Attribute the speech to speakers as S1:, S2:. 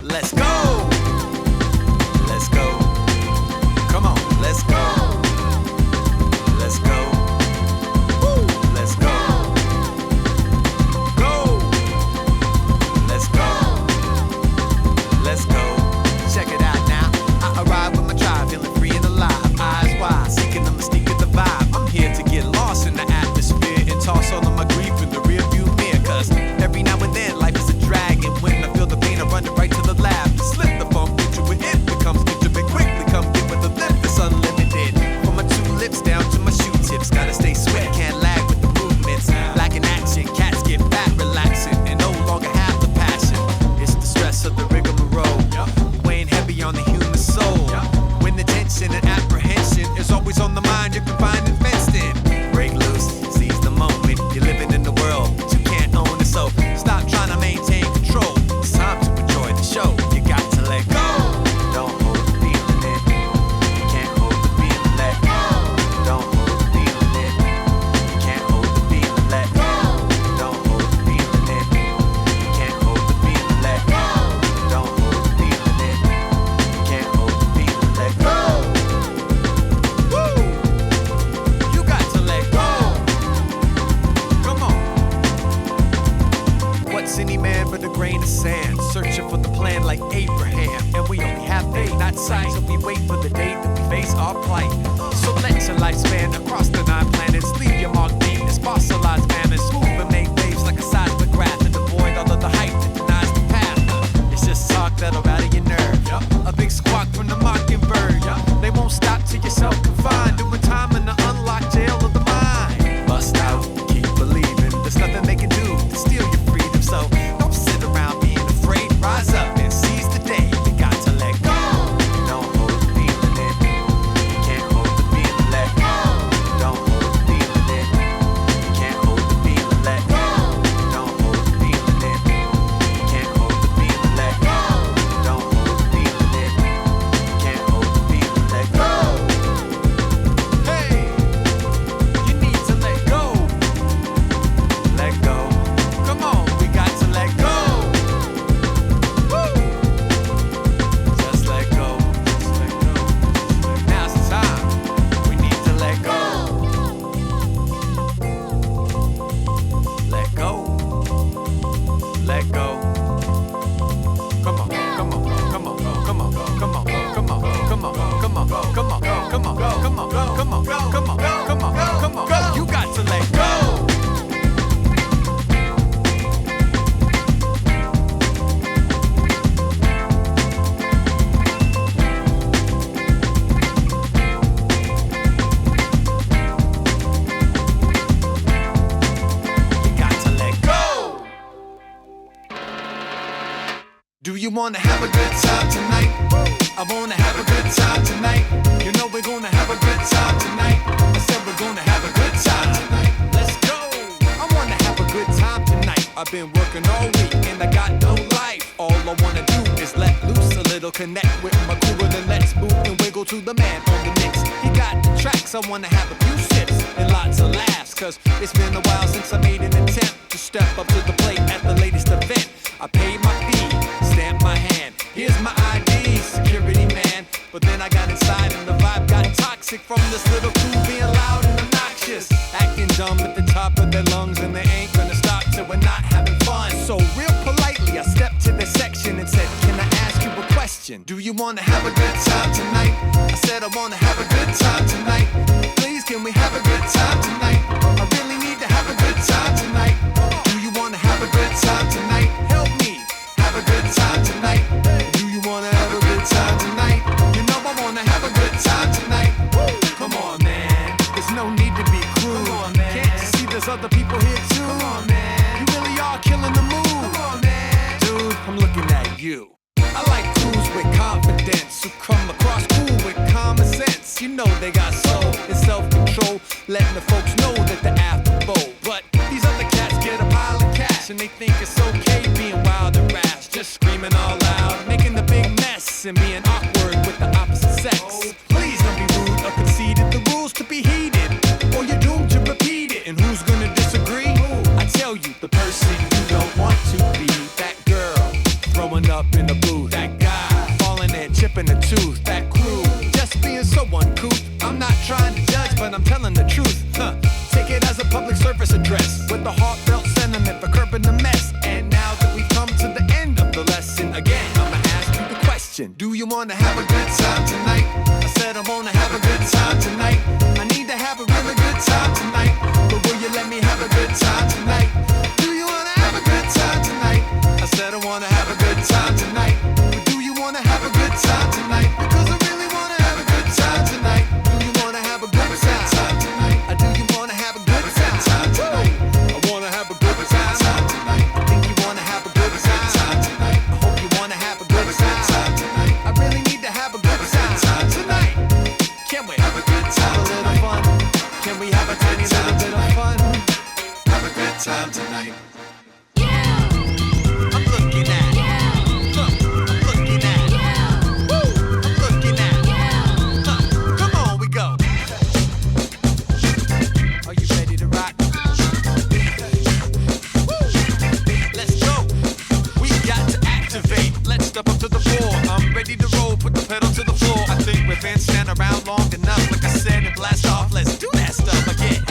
S1: Let's go. Let's go. Come on, let's go. Let's go. Woo. Let's go. Go. Let's go. Let's go. Check it out now. I arrive with my tribe, feeling free and alive. Eyes wide, seeking the mystique of the vibe. I'm here to get lost in the atmosphere and toss all of my grief in the rearview mirror. Cause every now and then life is a drag, and when I feel the pain I run it right to the lab to slip the funk into it. It becomes intimate quickly. Come get with the lift, it's unlimited. From my two lips down to my shoe tips, gotta stay sweaty, can't lag with the movements. Lacking action, cats get fat, relaxing, and no longer have the passion. It's the stress of the rigmarole, weighing heavy on the human soul. When the tension and apprehension is always on the mind, you're confined and fenced in. Break loose, seize the moment. You're living in the world, but you can't own it. So stop trying to maintain control. It's time to enjoy the show. You got to let go. Don't hold the feeling in. You can't hold the feeling. Let go. Don't hold the feeling in. You can't hold the feeling. Let go. Don't hold the feeling in. You can't hold the feeling. Let go. Don't hold the feeling in. You can't hold the feeling. Let go. Woo! You got to let go. Come on. What's any man but a grain of sand, searching for the plan like Abraham? And we only have faith, not sight, so we wait for the day that we face our plight. So let your lifespan across the 9 planets, leave your mark deep as fossilized mammoths. Smooth and make waves like a seismic graph, and avoid all of the hype that denies the path. It's just talk that'll rattle your nerve. A big squawk from the mockingbird. They won't stop till you're self-confined, doing time in the unlocked jail of the mind. Bust out, keep believing. There's nothing they can do to steal your freedom. So don't sit around being afraid. Rise up and seize the day. You got to let go. Don't hold the feeling in. You can't hold the feeling. Let go. Don't hold the feeling in. You can't hold the feeling. Let go. Don't hold the feeling in. You can't hold the feeling. Let go. Don't hold the feeling in. You can't hold the feeling. Let go. Hey, you need to let go. Let go. Come on, we got to let go. Woo! Just let go. Just let go. Now's the time. We need to let go. Let go. Let go. Come on, come on, come on, come on, come on, come on, come on, come on, come on, come on, come on, come on, come on, come on, come on, come on, go. You got to let go. You got to let go. Do you wanna have a good time tonight? I wanna have a good time tonight. You know we're gonna have a good time tonight. I said we're gonna have a good time tonight. Let's go. I wanna have a good time tonight. I've been working all week and I got no life. All I wanna do is let loose a little, connect with my crew, and then let's move and wiggle to the man on the mix. He got the tracks, I wanna have a few sips and lots of laughs, cause it's been a while since I made an attempt to step up to the plate at the latest event. I paid my fee, stamped my hand, here's my ID, security man. But then I got inside and the vibe got toxic from this little crew being loud and obnoxious, acting dumb at the top of their lungs, and they ain't gonna stop till we're not having fun. So real politely I stepped to the section and said, can I ask you a question? Do you wanna have a good time tonight? I said I wanna have a good time tonight. Please can we have a good time tonight? I really need to have a good time tonight. Do you wanna have a good time tonight? Help me have a good time tonight. Do you wanna have a good time tonight? You know I wanna have a good time tonight. Come on, man. There's no need to be cruel. Can't you see there's other people here too? Come on, man. You really are killing the mood. Come on, man. Dude, I'm looking at you. I like crews with confidence who come across cool with common sense. You know they got soul and self-control, letting the folks know that they're after bold. But these other cats get a pile of cash and they think it's okay being wild and rash, just screaming all loud, making the big mess and being awkward with the opposite sex. Please don't be rude or conceited. The rules to be heeded, or you're doomed to repeat it. And who's gonna disagree? I tell you, the person you don't want to be. That girl throwing up in the booth. That in the tooth, that crew just being so uncouth. I'm not trying to judge, but I'm telling the truth. Take it as a public service address with a heartfelt sentiment for curbing the mess. And now that we've come to the end of the lesson, again, I'ma ask you the question: do you wanna have a good time tonight? I said I wanna have a good time tonight. I need to have a really good time tonight. But will you let me have a good time tonight? Do you wanna have a good time tonight? I said I wanna have a good time tonight. But do you wanna have a good time tonight? Because I really wanna have a good time tonight. Do you wanna have a good time tonight? Do you wanna have a good time tonight? I wanna have a good time tonight. I think you wanna have a good time tonight. I hope you wanna have a good time tonight. I really need to have a good time tonight. Can we have a good time? Have a little fun. Can we have a tiny little bit of fun? Have a good time tonight. I'm looking at. Look, I'm looking at. Woo, I'm looking at. Come on, we go. Are you ready to rock? Woo, let's go. We got to activate. Let's step up to the floor. I'm ready to roll. Put the pedal to the floor. I think we've been standing around long enough. Like I said, and blast off. Let's do that stuff again.